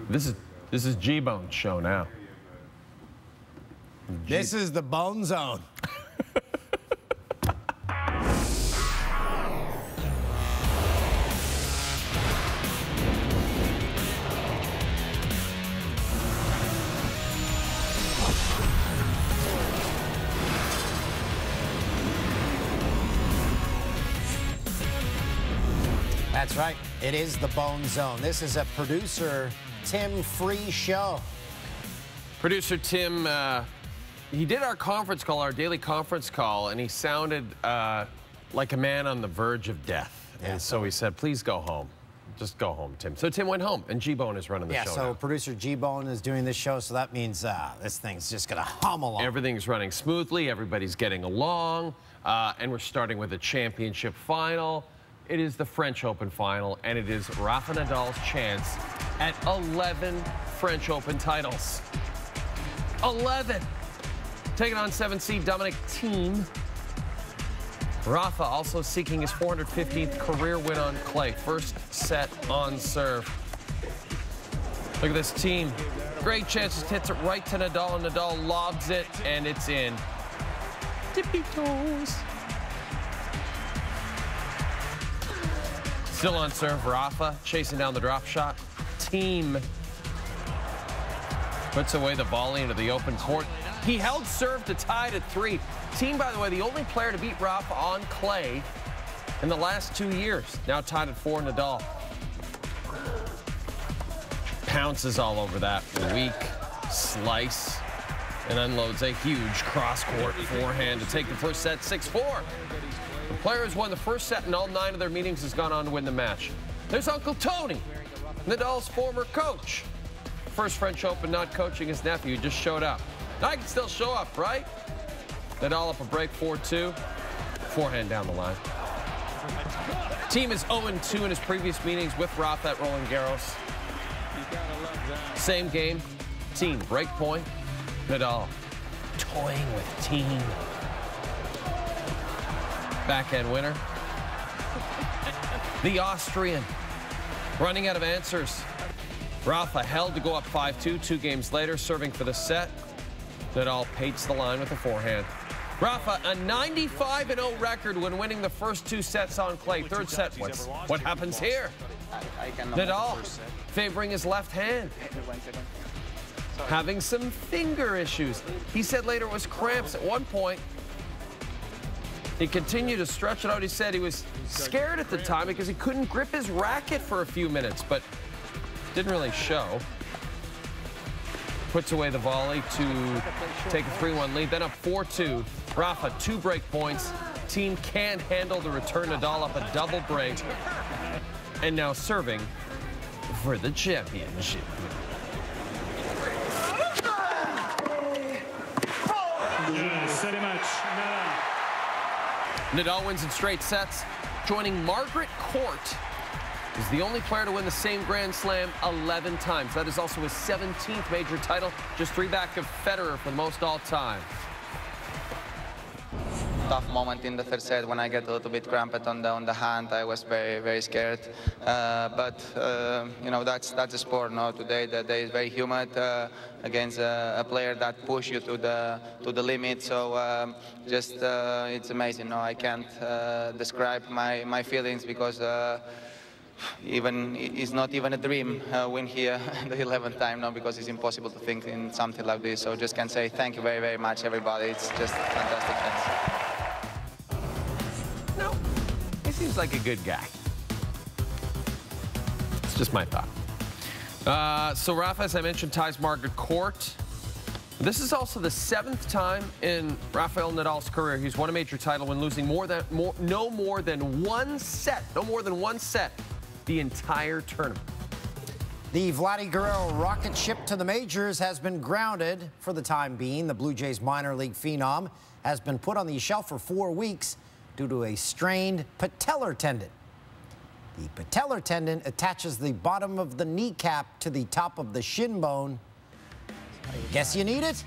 This is G-Bone's show now. This is the Bone Zone. That's right. It is the Bone Zone. This is a producer Tim Free show. Producer Tim, he did our conference call, our daily conference call, and he sounded like a man on the verge of death. Yeah. And so he said, please go home. Just go home, Tim. So Tim went home, and G-Bone is running the show so now. producer G-Bone is doing this show, so that means this thing's just going to hum along. Everything's running smoothly. Everybody's getting along. And we're starting with a championship final. It is the French Open final, and it is Rafa Nadal's chance at 11 French Open titles. 11. Taking on 7th seed Dominic Thiem. Rafa also seeking his 415th career win on clay. First set on serve. Look at this team. Great chances. Hits it right to Nadal, and Nadal lobs it, and it's in. Tippy toes. Still on serve, Rafa chasing down the drop shot. Thiem puts away the volley into the open court. He held serve to tie it at 3. Thiem, by the way, the only player to beat Rafa on clay in the last 2 years. Now tied at 4, Nadal. Pounces all over that weak slice and unloads a huge cross-court forehand to take the first set 6-4. The player who's won the first set in all 9 of their meetings has gone on to win the match. There's Uncle Tony, Nadal's former coach. First French Open not coaching his nephew, just showed up. I can still show up, right? Nadal up a break 4-2. Forehand down the line. Thiem is 0-2 in his previous meetings with Rafa at Roland Garros. Same game. Thiem break point. Nadal toying with Thiem. Backhand winner. The Austrian running out of answers. Rafa held to go up 5-2 2 games later, serving for the set. Nadal pates the line with a forehand. Rafa, a 95-0 record when winning the first 2 sets on clay. Third set, what happens here? Nadal favoring his left hand. Having some finger issues. He said later it was cramps at one point. He continued to stretch it out. He said he was scared at the time because he couldn't grip his racket for a few minutes, but didn't really show. Puts away the volley to take a 3-1 lead. Then up 4-2. Rafa, 2 break points. Thiem can't handle the return. Nadal up a double break. And now serving for the championship. Nadal wins in straight sets, joining Margaret Court. He's the only player to win the same Grand Slam 11 times. That is also his 17th major title, just 3 back of Federer for the most all time. Tough moment in the third set when I get a little bit cramped on the hand. I was very scared. You know, that's the sport. No, today the day is very humid against a player that push you to the limit. So it's amazing. No, I can't describe my feelings because. It's not even a dream win here the 11th time now, because it's impossible to think in something like this. So just can say thank you very much, everybody. It's just a fantastic chance. No, he seems like a good guy. It's just my thought. So Rafa, as I mentioned, ties Margaret Court. This is also the 7th time in Rafael Nadal's career he's won a major title when losing no more than one set the entire tournament. The Vladdy Guerrero rocket ship to the majors has been grounded for the time being. The Blue Jays minor league phenom has been put on the shelf for 4 weeks due to a strained patellar tendon. The patellar tendon attaches the bottom of the kneecap to the top of the shin bone. Guess you need it?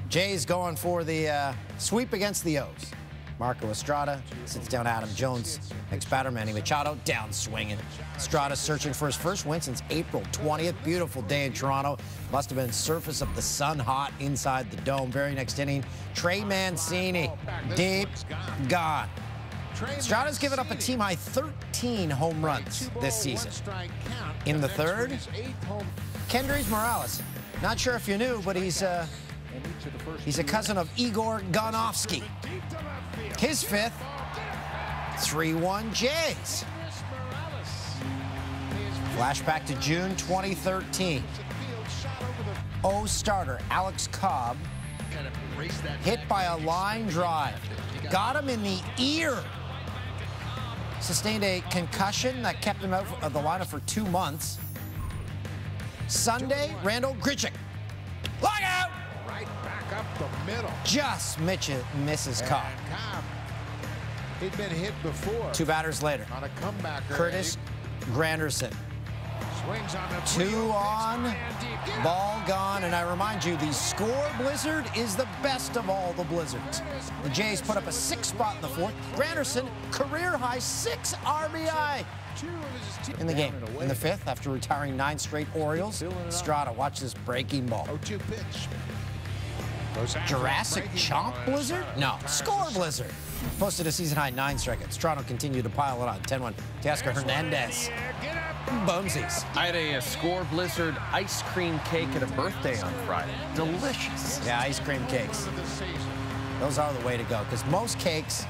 Jays going for the sweep against the O's. Marco Estrada sits down Adam Jones. Next batter, Manny Machado, down swinging. Estrada searching for his first win since April 20th. Beautiful day in Toronto. Must have been surface of the sun hot inside the dome. Very next inning, Trey Mancini, deep, gone. Estrada's given up a team-high 13 home runs this season. In the third, Kendrys Morales. Not sure if you knew, but he's a cousin of Igor Gonovsky. His fifth, 3-1 Jays. Flashback to June 2013. Starter Alex Cobb hit by a line drive. Got him in the ear. Sustained a concussion that kept him out of the lineup for 2 months. Sunday, Randall Grichuk. Look out! Right back up the middle. Just misses Cobb. He'd been hit before. 2 batters later. On a comeback. Curtis Granderson. Swings on the 2 on, ball gone, and I remind you, the score blizzard is the best of all the blizzards. The Jays put up a 6 spot in the 4th. Granderson, career-high 6 RBI in the game. In the 5th, after retiring 9 straight Orioles, Estrada, watch this breaking ball. 0-2 pitch. Jurassic Chomp blizzard? No, score blizzard. Posted a season-high 9 strikeouts. Toronto continued to pile it on. 10-1, Teoscar Hernandez. Bumsies. I had a score blizzard ice cream cake at a birthday on Friday. Delicious. Yeah, ice cream cakes. Those are the way to go, because most cakes,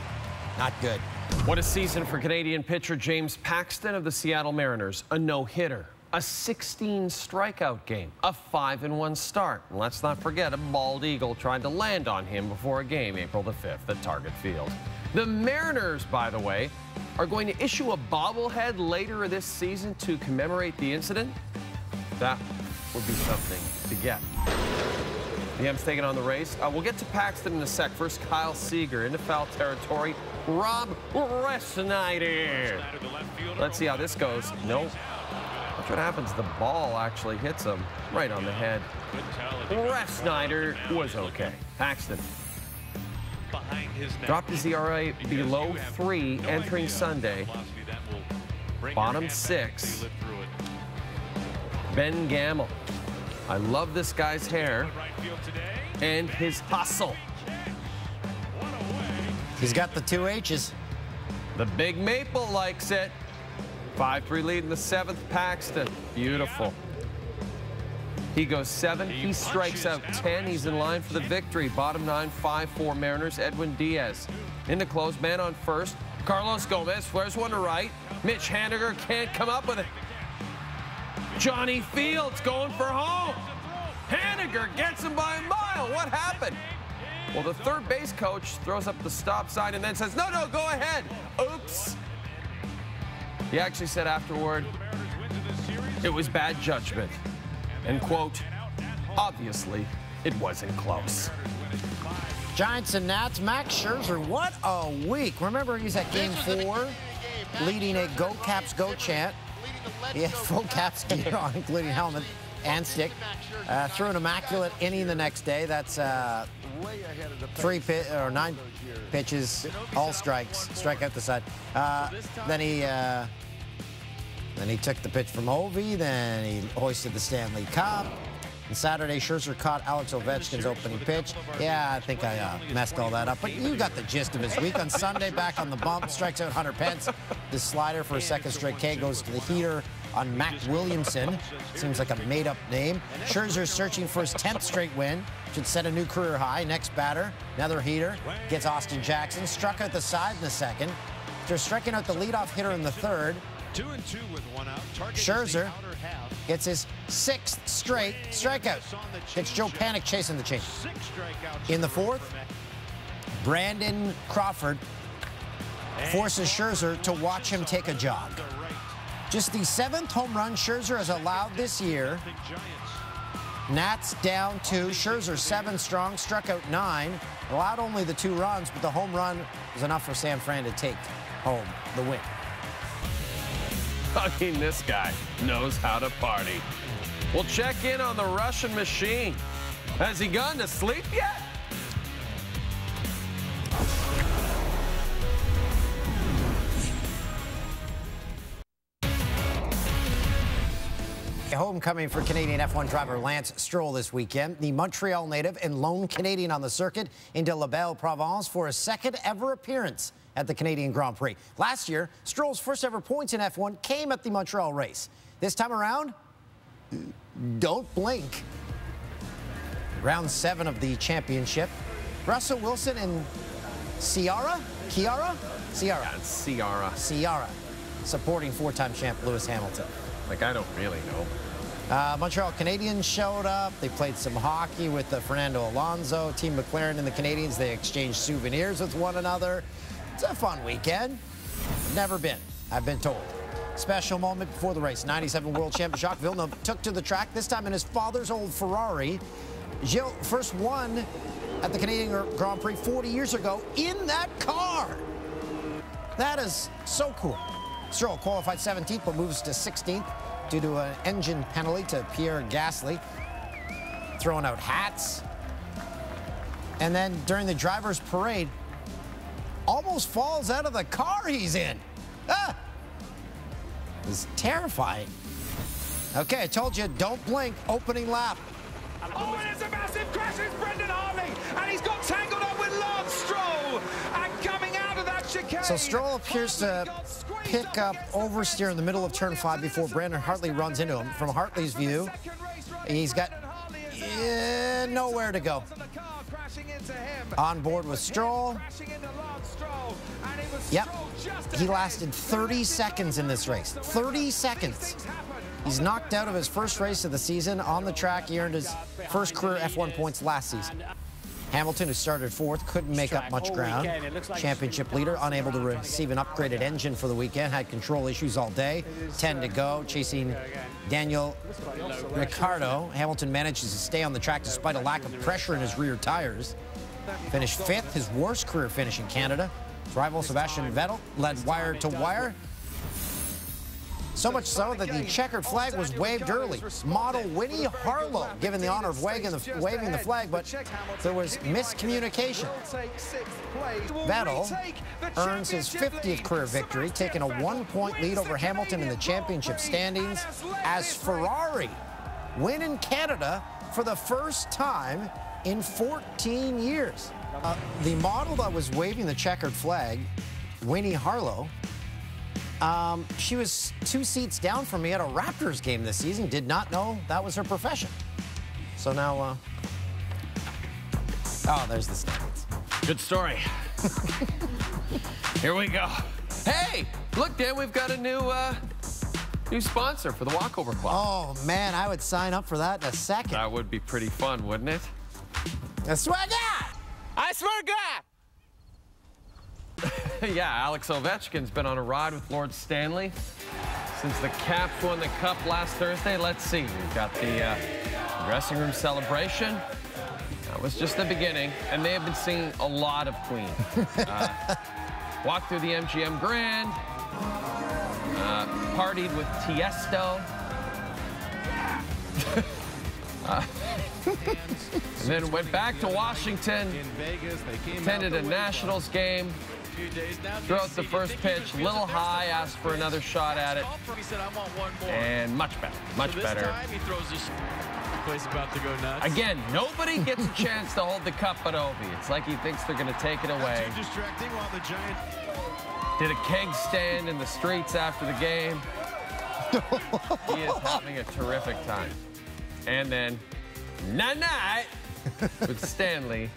not good. What a season for Canadian pitcher James Paxton of the Seattle Mariners. A no-hitter, a 16-strikeout game, a 5-1 start. And let's not forget, a bald eagle tried to land on him before a game April the 5th at Target Field. The Mariners, by the way, are going to issue a bobblehead later this season to commemorate the incident. That would be something to get. The M's taking on the Rays. We'll get to Paxton in a sec. First, Kyle Seager into foul territory. Rob Refsnyder. Let's see how this goes. Nope. Watch what happens. The ball actually hits him right on the head. Refsnyder was okay. Paxton dropped his ERA below 3 entering Sunday. Bottom 6. Ben Gamel. I love this guy's hair and his hustle. He's got the 2 H's. The Big Maple likes it. 5-3 lead in the 7th, Paxton. Beautiful. He goes 7. He strikes out 10. He's in line for the victory. Bottom 9, 5-4 Mariners. Edwin Diaz in the close. Man on first. Carlos Gomez flares one to right. Mitch Haniger can't come up with it. Johnny Fields going for home. Haniger gets him by a mile. What happened? Well, the third base coach throws up the stop sign and then says, no, go ahead. Oops. He actually said afterward, it was bad judgment. And, quote, obviously, it wasn't close. Giants and Nats, Max Scherzer, what a week. Remember, he's at Game 4, leading a Go Caps Go chant. He had full Caps gear on, including helmet and stick. Threw an immaculate inning the next day. That's 9 pitches, all strikes, strike out the side. Then he took the pitch from Ovi, then he hoisted the Stanley Cup. And Saturday, Scherzer caught Alex Ovechkin's opening pitch. Yeah, I think I messed all that up, but you got the gist of his week. On Sunday, back on the bump, strikes out Hunter Pence. The slider for a second straight K goes to the heater on Mac Williamson. Seems like a made-up name. Scherzer searching for his 10th straight win. Should set a new career high. Next batter, another heater. Gets Austin Jackson. Struck out the side in the second. After striking out the leadoff hitter in the third, 2-2 with 1 out. Scherzer gets his 6th straight strikeout. Gets Joe Panik chasing the change. In the 4th, Brandon Crawford forces Scherzer to watch him take a jog. Just the 7th home run Scherzer has allowed this year. Nats down 2. Scherzer 7 strong, struck out 9. Allowed only the 2 runs, but the home run was enough for San Fran to take home the win. I mean, this guy knows how to party. We'll check in on the Russian machine. Has he gone to sleep yet? Homecoming for Canadian F1 driver Lance Stroll this weekend. The Montreal native and lone Canadian on the circuit into La Belle Province for a second ever appearance at the Canadian Grand Prix. Last year, Stroll's first ever points in F1 came at the Montreal race. This time around, don't blink. Round 7 of the championship. Russell Wilson and Ciara, supporting 4-time champ Lewis Hamilton. Like, I don't really know. Montreal Canadiens showed up. They played some hockey with Fernando Alonso. Team McLaren and the Canadians, they exchanged souvenirs with one another. It's a fun weekend. Never been, I've been told. Special moment before the race. 97 world champion Jacques Villeneuve took to the track, this time in his father's old Ferrari. Gilles first won at the Canadian Grand Prix 40 years ago in that car. That is so cool. Stroll qualified 17th, but moves to 16th due to an engine penalty to Pierre Gasly. Throwing out hats. And then during the driver's parade, almost falls out of the car he's in. Ah! It was terrifying. Okay, I told you, don't blink. Opening lap. Oh, and it's a massive crash. It's Brendan Hartley, and he's got tangled up with Lance Stroll. And coming out of that chicane. So Stroll appears to pick up oversteer in the middle of turn 5 before Brendan Hartley runs into him. From Hartley's view, he's got nowhere to go. On board with Stroll. Yep, he lasted 30 seconds in this race. 30 seconds. He's knocked out of his first race of the season. On the track, he earned his first career F1 points last season. Hamilton, who started 4th, couldn't make up much ground. Championship leader, unable to receive an upgraded engine for the weekend, had control issues all day. 10 to go, chasing Daniel Ricciardo. Hamilton manages to stay on the track despite a lack of pressure in his rear tires. Finished 5th, his worst career finish in Canada. His rival Sebastian Vettel led wire to wire. So much so that the checkered flag was waved early. Model Winnie Harlow given the honor of waving the flag, but there was miscommunication. Vettel earns his 50th career victory, taking a 1-point lead over Hamilton in the championship standings as Ferrari win in Canada for the first time in 14 years. The model that was waving the checkered flag, Winnie Harlow, she was 2 seats down from me at a Raptors game this season. Did not know that was her profession. So now, oh, there's the standings. Good story. Here we go. Hey, look, Dan, we've got a new sponsor for the Walkover Club. Oh, man, I would sign up for that in a second. That would be pretty fun, wouldn't it? I swear to God! I swear to God! Yeah, Alex Ovechkin's been on a ride with Lord Stanley since the Caps won the Cup last Thursday. Let's see. We've got the dressing room celebration. That was just the beginning, and they have been singing a lot of Queen. Walked through the MGM Grand, partied with Tiesto. And then went back to Washington, attended a Nationals game, threw out the first pitch, little high, asked for another shot at it, and much better, much better. Again, nobody gets a chance to hold the cup but Ovi. It's like he thinks they're going to take it away. Did a keg stand in the streets after the game. He is having a terrific time. And then, night-night with Stanley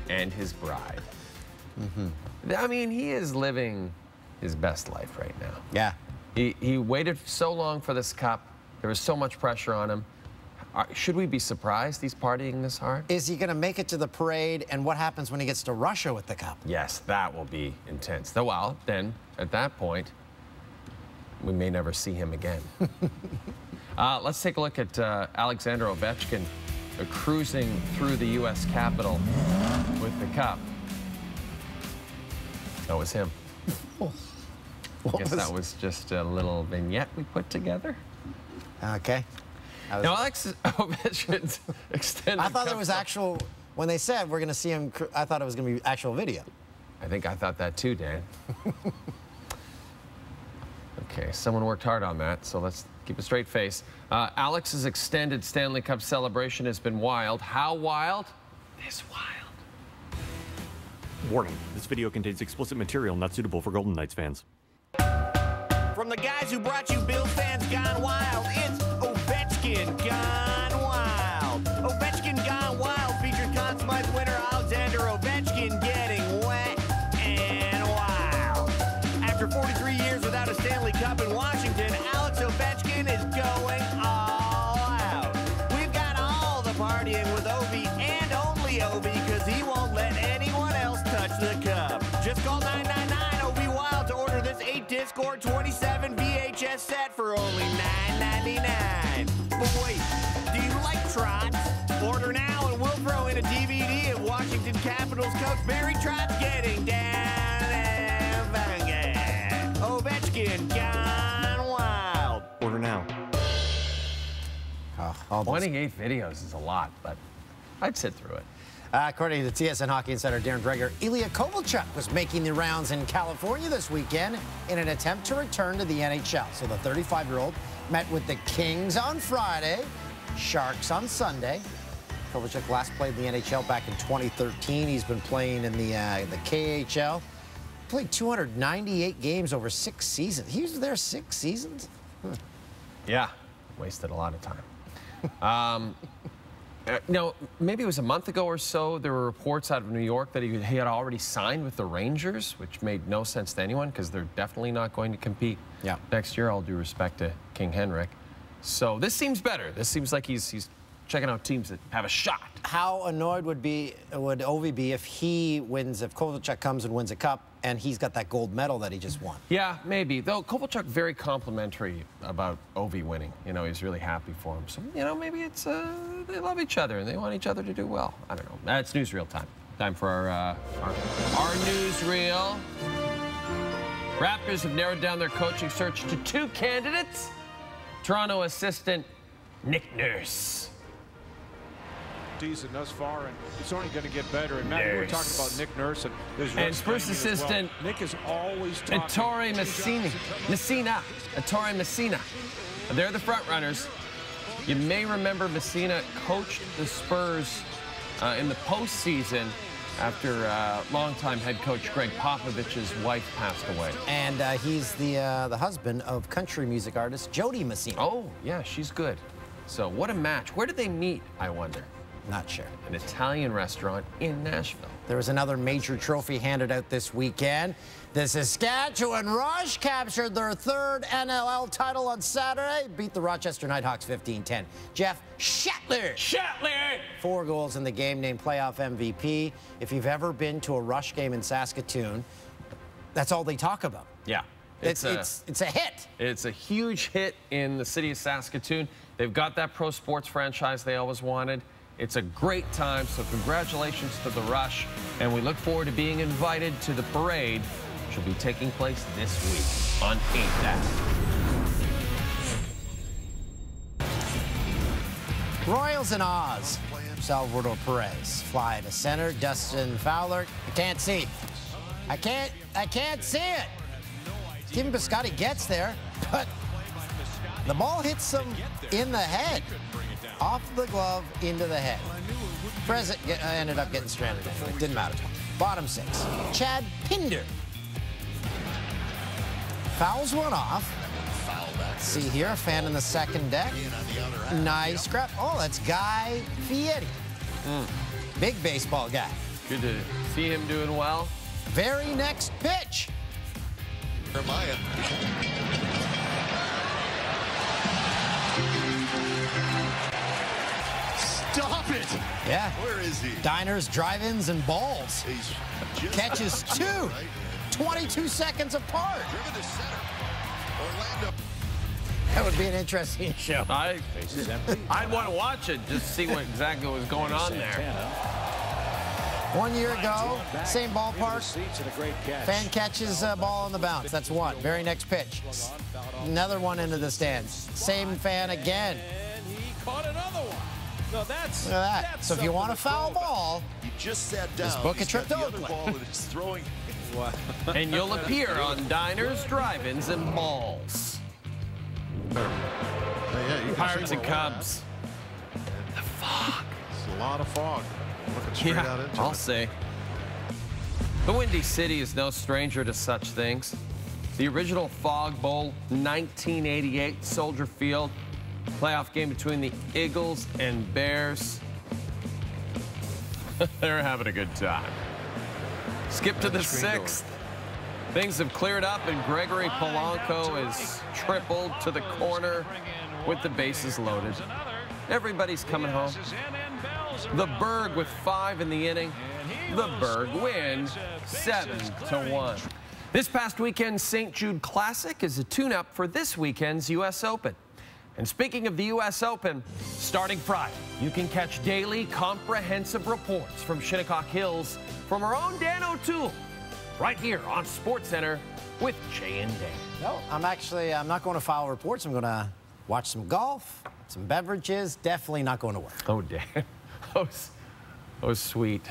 and his bride. I mean, he is living his best life right now. Yeah. He waited so long for this cup. There was so much pressure on him. Should we be surprised he's partying this hard? Is he going to make it to the parade, and what happens when he gets to Russia with the cup? Yes, that will be intense. Well, then, at that point, we may never see him again. Let's take a look at Alexander Ovechkin cruising through the U.S. Capitol with the cup. That was him. I guess that was just a little vignette we put together. Okay. Now, Alex Ovechkin's extended. I thought there was actual, when they said we're going to see him, I thought it was going to be actual video. I think I thought that too, Dan. Okay, someone worked hard on that, so let's keep a straight face. Alex's extended Stanley Cup celebration has been wild. How wild? This wild. Warning, this video contains explicit material not suitable for Golden Knights fans. From the guys who brought you Bill fans gone wild, it's Ovechkin Gone Wild. Ovechkin Gone Wild featured Conn Smythe winner Alexander Ovechkin getting wet and wild. After 43 years without a Stanley Cup in Washington, Alex Ovechkin is going all out. We've got all the partying with Ovi and only Ovi because he won't let anyone else touch the cup. Just call 999-OV-WILD to order this 8-disc or 27 VHS set for only $9.99. But wait, do you like Trotz? Order now and we'll throw in a DVD of Washington Capitals coach Barry Trotz getting down and funky. Ovechkin Gone Wild. Order now. 28 videos is a lot, but I'd sit through it. According to TSN Hockey Insider Darren Dreger, Ilya Kovalchuk was making the rounds in California this weekend in an attempt to return to the NHL. So the 35-year-old met with the Kings on Friday, Sharks on Sunday. Kovalchuk last played in the NHL back in 2013. He's been playing in the KHL. Played 298 games over 6 seasons. He was there 6 seasons? Yeah, wasted a lot of time. No, maybe it was a month ago or so, there were reports out of New York that he had already signed with the Rangers, which made no sense to anyone because they're definitely not going to compete next year, all due respect to King Henrik. So this seems better. This seems like he's checking out teams that have a shot. How annoyed would Ovi be if Kovalchuk comes and wins a cup and he's got that gold medal that he just won? Yeah, maybe. Though Kovalchuk very complimentary about Ovi winning. You know, he's really happy for him. So, you know, maybe it's they love each other and they want each other to do well. I don't know. That's newsreel time. Time for our newsreel. Raptors have narrowed down their coaching search to 2 candidates. Toronto assistant Nick Nurse. Season thus far, and it's only going to get better. And Matt, we were talking about Nick Nurse and Spurs assistant Nick is always talking. Ettore Messina. They're the front runners. You may remember Messina coached the Spurs in the postseason after longtime head coach Greg Popovich's wife passed away. And he's the husband of country music artist Jody Messina. Oh, yeah, she's good. So what a match. Where did they meet, I wonder? Not sure. An Italian restaurant in Nashville. There was another major trophy handed out this weekend. The Saskatchewan Rush captured their 3rd NLL title on Saturday. Beat the Rochester Nighthawks 15-10. Jeff Shatler. 4 goals in the game, named playoff MVP. If you've ever been to a Rush game in Saskatoon, that's all they talk about. Yeah. It's a hit. It's a huge hit in the city of Saskatoon. They've got that pro sports franchise they always wanted. It's a great time, so congratulations to the Rush, and we look forward to being invited to the parade, which will be taking place this week on 8th Ave. Royals in Oz. Salvador Perez fly to center. Dustin Fowler. I can't see it. I can't see it. Steven Piscotty gets there, but the ball hits him in the head. Off the glove, into the head. Perez ended up getting stranded anyway. Didn't matter. Bottom 6. Chad Pinder fouls one off. See here, a fan in the second deck. Nice grab. Oh, that's Guy Fieri. Big baseball guy. Good to see him doing well. Very next pitch. Jeremiah. Stop it! Yeah. Where is he? Diners, drive-ins, and balls. Catches 2. Right? 22 seconds apart. Driven to center. Orlando. That would be an interesting show. I'd want to watch it, just see what exactly was going on there. 1 year ago, same ballpark. Fan catches a ball on the bounce. That's 1. Very next pitch. Another one into the stands. Same fan again. And he caught another one. So that's, look at that. So if you want a foul ball, he just sat down. just book a trip to Oakland. Oakland. Ball and is throwing Wow. And you'll appear on diners, drive-ins, and malls. Yeah, Pirates and Cubs. The fog. It's a lot of fog. Looking straight out into I'll it. say. The Windy City is no stranger to such things. The original Fog Bowl, 1988, Soldier Field, playoff game between the Eagles and Bears. They're having a good time. Skip to the 6th. Things have cleared up, and Gregory Polanco is tripled to the corner with the bases loaded. Everybody's coming home. The Berg with 5 in the inning. The Berg win 7-1. This past weekend's St. Jude Classic is a tune-up for this weekend's U.S. Open. And speaking of the U.S. Open, starting Friday, you can catch daily comprehensive reports from Shinnecock Hills from our own Dan O'Toole, right here on SportsCenter with Jay and Dan. No, I'm not going to file reports. I'm going to watch some golf, some beverages, definitely not going to work. Oh, Dan. Oh, sweet,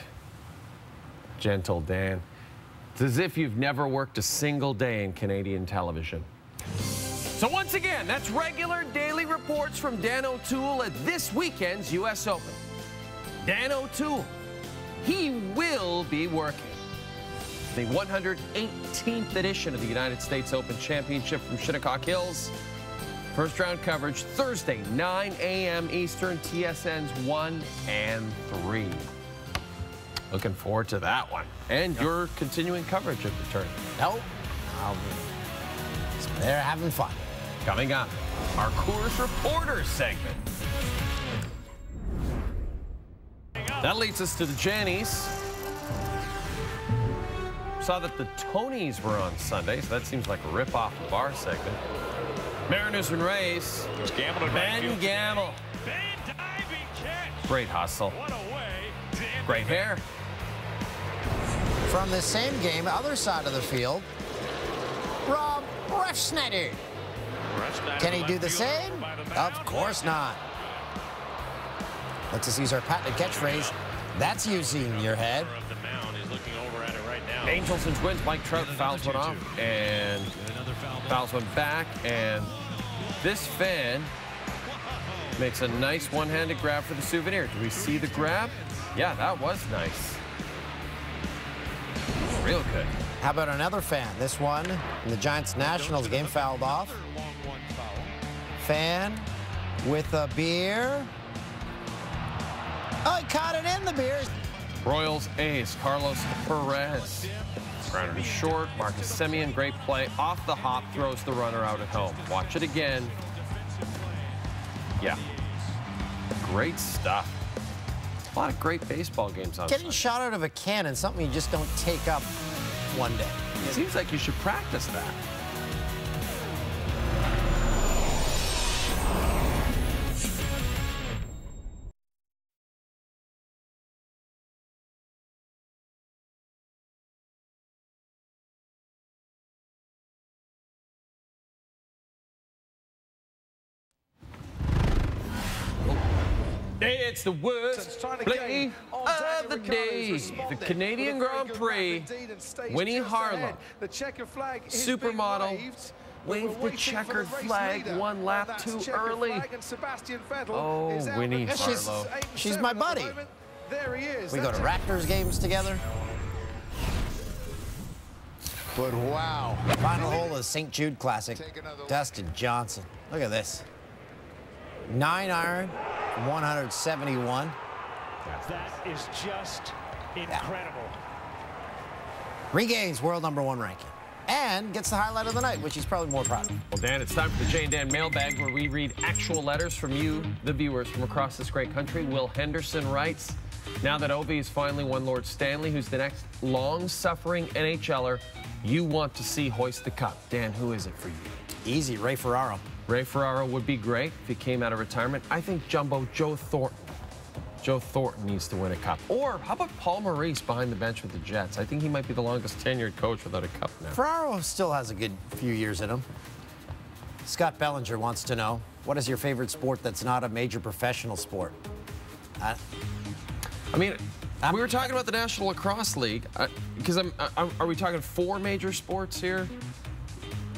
gentle Dan. It's as if you've never worked a single day in Canadian television. So once again, that's regular daily reports from Dan O'Toole at this weekend's U.S. Open. Dan O'Toole, he will be working. The 118th edition of the United States Open Championship from Shinnecock Hills. First round coverage Thursday, 9 a.m. Eastern, TSN's 1 and 3. Looking forward to that one. And your continuing coverage of the tournament. No, they're having fun. Coming up, our Coors Reporters segment. That leads us to the Jannies. Saw that the Tonys were on Sunday, so that seems like a rip-off of our segment. Mariners and Rays. Ben Gamble. Great hustle. Great hair. From the same game, other side of the field, Rob Refsnyder. Can he do the same? Of course not. Let's just use our patented catchphrase. That's using your head. Angels and Twins, Mike Trout fouls one off and fouls one back, and this fan makes a nice one-handed grab for the souvenir. Do we see the grab? Yeah, that was nice. Real good. How about another fan? This one in the Giants-Nationals game fouled off. Fan with a beer. Oh, he caught it in the beer. Royals ace Carlos Perez. Grounded to short. Marcus Semien, great play. Off the hop, throws the runner out at home. Watch it again. Yeah. Great stuff. A lot of great baseball games on Getting Sunday. shot out of a cannon, something you just don't take up one day. It seems like you should practice that. It's the worst play of the day. The Canadian Grand Prix. Winnie Harlow, supermodel, waved the checkered flag one lap too early. Oh, Winnie Harlow. She's my buddy. We go to Raptors games together. But wow. Final hole of the St. Jude Classic. Dustin Johnson. Look at this. 9-iron, 171. That is just incredible. Regains world #1 ranking. And gets the highlight of the night, which he's probably more proud of. Well, Dan, it's time for the Jay and Dan mailbag, where we read actual letters from you, the viewers, from across this great country. Will Henderson writes, now that Ovi has finally won Lord Stanley, who's the next long-suffering NHLer you want to see hoist the cup? Dan, who is it for you? Easy, Ray Ferraro. Ray Ferraro would be great if he came out of retirement. I think Jumbo Joe Thornton. Joe Thornton needs to win a cup. Or how about Paul Maurice behind the bench with the Jets? I think he might be the longest tenured coach without a cup now. Ferraro still has a good few years in him. Scott Bellinger wants to know, what is your favorite sport that's not a major professional sport? I mean, We were talking about the National Lacrosse League, because are we talking 4 major sports here?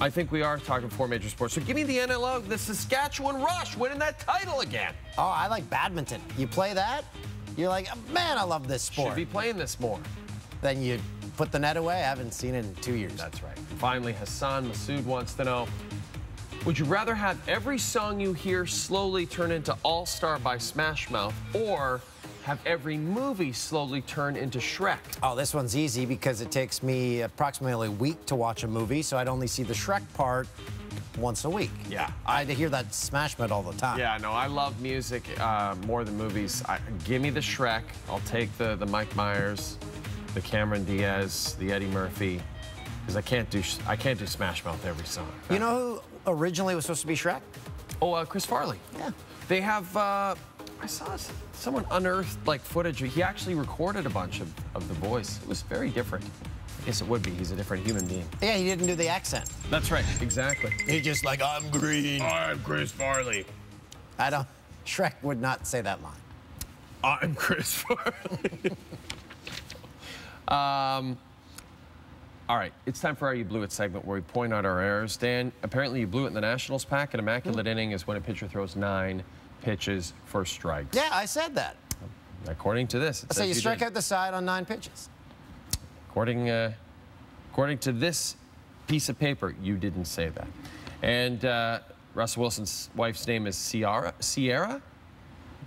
I think we are talking 4 major sports. So give me the NLO, the Saskatchewan Rush winning that title again. Oh, I like badminton. You play that, you're like, man, I love this sport. Should be playing this more. Then you put the net away. I haven't seen it in 2 years. That's right. Finally, Hassan Masood wants to know, would you rather have every song you hear slowly turn into All-Star by Smash Mouth, or have every movie slowly turn into Shrek? Oh, this one's easy because it takes me approximately a week to watch a movie, so I'd only see the Shrek part once a week. Yeah. I'd hear that Smash Mouth all the time. Yeah, no, I love music more than movies. Give me the Shrek. I'll take the Mike Myers, the Cameron Diaz, the Eddie Murphy, because I can't do Smash Mouth every song. You know who originally was supposed to be Shrek? Oh, Chris Farley. Yeah. They have, I saw someone unearthed like footage. He actually recorded a bunch of the voice. It was very different. I guess it would be. He's a different human being. Yeah, he didn't do the accent. That's right. Exactly. He's just like, I'm green. I'm Chris Farley. Shrek would not say that line. I'm Chris Farley. All right, it's time for our You Blew It segment where we point out our errors. Dan, apparently you blew it in the Nationals pack. An immaculate inning is when a pitcher throws 9 pitches for strikes. Yeah, I said that. According to this, it So says you strike did. out the side on 9 pitches. According to this piece of paper, you didn't say that. And Russell Wilson's wife's name is Sierra? I thought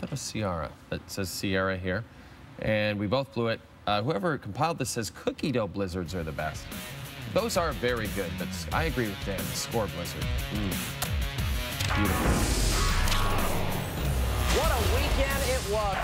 it was Ciara. It says Sierra here. And we both blew it. Whoever compiled this says cookie dough blizzards are the best. Those are very good, but I agree with Dan. The score blizzard. Beautiful. What a weekend it was.